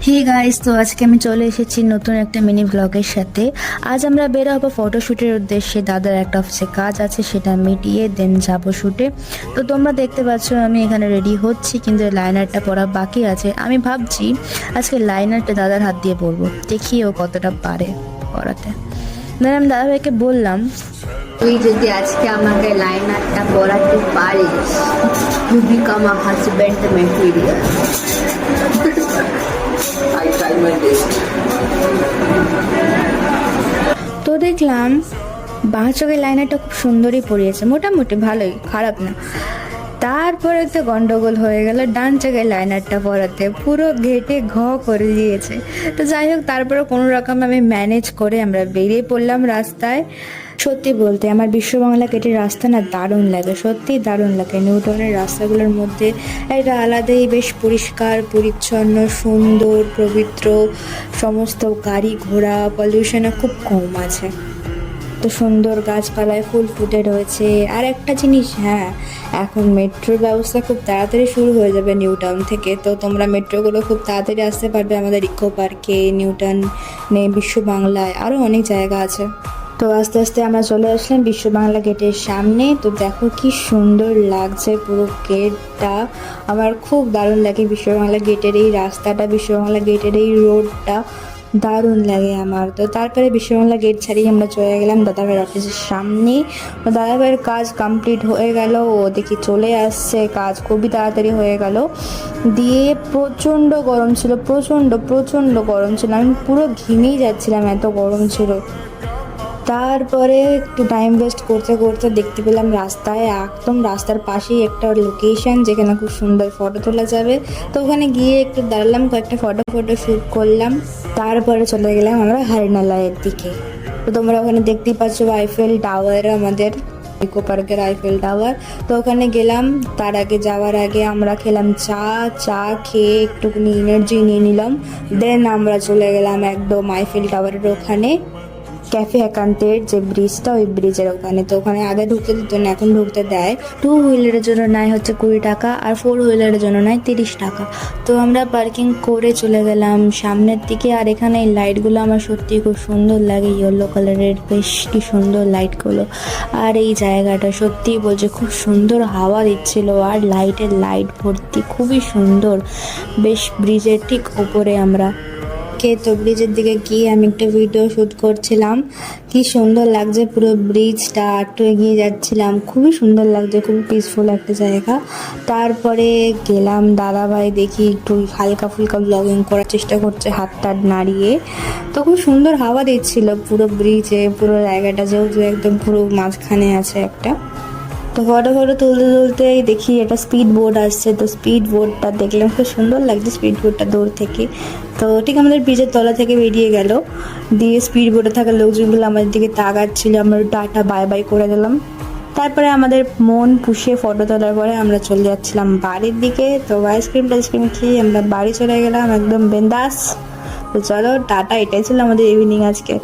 Hey guys, তো আজকে আমি চলে এসেছি নতুন একটা মিনি ব্লগের সাথে। আজ আমরা বের হবো ফটোশ্যুটের উদ্দেশ্যে। দাদার একটা অফিসে কাজ আছে, সেটা মিটিয়ে দেন যাবো শুটে। তো তোমরা দেখতে পাচ্ছ আমি এখানে রেডি হচ্ছি, কিন্তু লাইনারটা পরা বাকি আছে। আমি ভাবছি আজকে লাইনারটা দাদার হাত দিয়ে পরবো, দেখি ও কতটা পারে পরাতে। দেন আমি দাদাভাইকে বললাম, তুই যদি আজকে আমাকে লাইনারটা পরাতে পারিস, you become a husband material. I try my best. তো দেখলাম বাঁ চোখের লাইনারটা খুব সুন্দরই পরিয়েছে, মোটামুটি ভালোই, খারাপ না। তারপরে তো গন্ডগোল হয়ে গেল ডান চোখের লাইনারটা পরাতে, পুরো ঘেটে ঘ করে দিয়েছে। তো যাই হোক, তারপরে কোনো রকম আমি ম্যানেজ করে আমরা বেরিয়ে পড়লাম রাস্তায়। সত্যি বলতে আমার বিশ্ব বাংলা গেটের রাস্তা না দারুণ লাগে, সত্যিই দারুণ লাগে। নিউটাউনের রাস্তাগুলোর মধ্যে একটা আলাদাই বেশ পরিষ্কার পরিচ্ছন্ন, সুন্দর, পবিত্র, সমস্ত গাড়ি ঘোড়া পলিউশনও খুব কম আছে। তো সুন্দর গাছপালায় ফুল ফুটে রয়েছে। আর একটা জিনিস, হ্যাঁ, এখন মেট্রোর ব্যবস্থা খুব তাড়াতাড়ি শুরু হয়ে যাবে নিউটাউন থেকে। তো তোমরা মেট্রোগুলো খুব তাড়াতাড়ি আসতে পারবে আমাদের ইকো পার্কে, নিউটাউনে, বিশ্ব বাংলায়, আরও অনেক জায়গা আছে। তো আস্তে আস্তে আমরা চলে আসলাম বিশ্ব বাংলা গেটের সামনে। তো দেখো কি সুন্দর লাগছে পুরো গেটটা, আমার খুব দারুণ লাগে বিশ্ব বাংলা গেটের এই রাস্তাটা, বিশ্ব বাংলা গেটের এই রোডটা দারুণ লাগে আমার। তো তারপরে বিশ্ববাংলা গেট ছাড়িয়ে আমরা চলে গেলাম দাদাভাইয়ের অফিসের সামনে। দাদাভাইয়ের কাজ কমপ্লিট হয়ে গেল, ও দেখি চলে আসছে, কাজ খুবই তাড়াতাড়ি হয়ে গেল। দিয়ে প্রচণ্ড গরম ছিল, প্রচণ্ড গরম ছিল, আমি পুরো ঘেমেই যাচ্ছিলাম, এত গরম ছিল। তারপরে একটু টাইম ওয়েস্ট করতে করতে দেখতে পেলাম রাস্তায়, একদম রাস্তার পাশেই একটা লোকেশন যেখানে খুব সুন্দর ফটো তোলা যাবে। তো ওখানে গিয়ে একটু দাঁড়ালাম, কয়েকটা ফটো শ্যুট করলাম। তারপরে চলে গেলাম আমরা হরিণালয়ের দিকে। তো তোমরা ওখানে দেখতেই পাচ্ছ আইফেল টাওয়ার, আমাদের ইকো পার্কের আইফেল টাওয়ার। তো ওখানে গেলাম, তার আগে যাওয়ার আগে আমরা খেলাম চা খেয়ে একটুখানি এনার্জি নিয়ে নিলাম। দেন আমরা চলে গেলাম একদম আইফেল টাওয়ারের ওখানে, ক্যাফে একান্তের যে ব্রিজটা, ওই ব্রিজের ওখানে। তো ওখানে আগে ঢুকতে দিত না, এখন ঢুকতে দেয়। 2 হুইলারের জন্য নেয় হচ্ছে 20 টাকা, আর 4 হুইলারের জন্য নেয় 30 টাকা। তো আমরা পার্কিং করে চলে গেলাম সামনের দিকে। আর এখানে এই লাইটগুলো আমার সত্যি খুব সুন্দর লাগে, ইয়েলো কালারের, বেশ কি সুন্দর লাইটগুলো। আর এই জায়গাটা সত্যিই বলছে খুব সুন্দর হাওয়া দিচ্ছিল, আর লাইট ভর্তি, খুবই সুন্দর। বেশ ব্রিজের ঠিক ওপরে আমরা। তো ব্রিজের দিকে গিয়ে আমি একটা ভিডিও শ্যুট করছিলাম, কি সুন্দর লাগছে পুরো ব্রিজটা। একটু এগিয়ে যাচ্ছিলাম, খুবই সুন্দর লাগছে, খুব পিসফুল একটা জায়গা। তারপরে গেলাম, দাদাভাই দেখি একটু হালকা ফুলকা ব্লগিং করার চেষ্টা করছে হাত টাত নাড়িয়ে। তো খুব সুন্দর হাওয়া দিচ্ছিল পুরো ব্রিজে, পুরো জায়গাটা যেহেতু একদম পুরো মাঝখানে আছে একটা। তো ফটো তুলতেই দেখি একটা স্পিড বোট আসছে। তো স্পিড বোটটা দেখলাম, খুব সুন্দর লাগছে স্পিড বোটটা দূর থেকে। তো ঠিক আমাদের ব্রিজের তলা থেকে বেরিয়ে গেল, দিয়ে স্পিড বোটে থাকা লোকজনগুলো আমাদের দিকে তাকাচ্ছিল, আমরা টাটা বাই বাই করে দিলাম। তারপরে আমাদের মন পুষিয়ে ফটো তোলার পরে আমরা চলে যাচ্ছিলাম বাড়ির দিকে। তো আইসক্রিম খেয়ে আমরা বাড়ি চলে গেলাম একদম বিন্দাস। তো চলো টাটা, এটাই ছিল আমাদের ইভিনিং আজকের।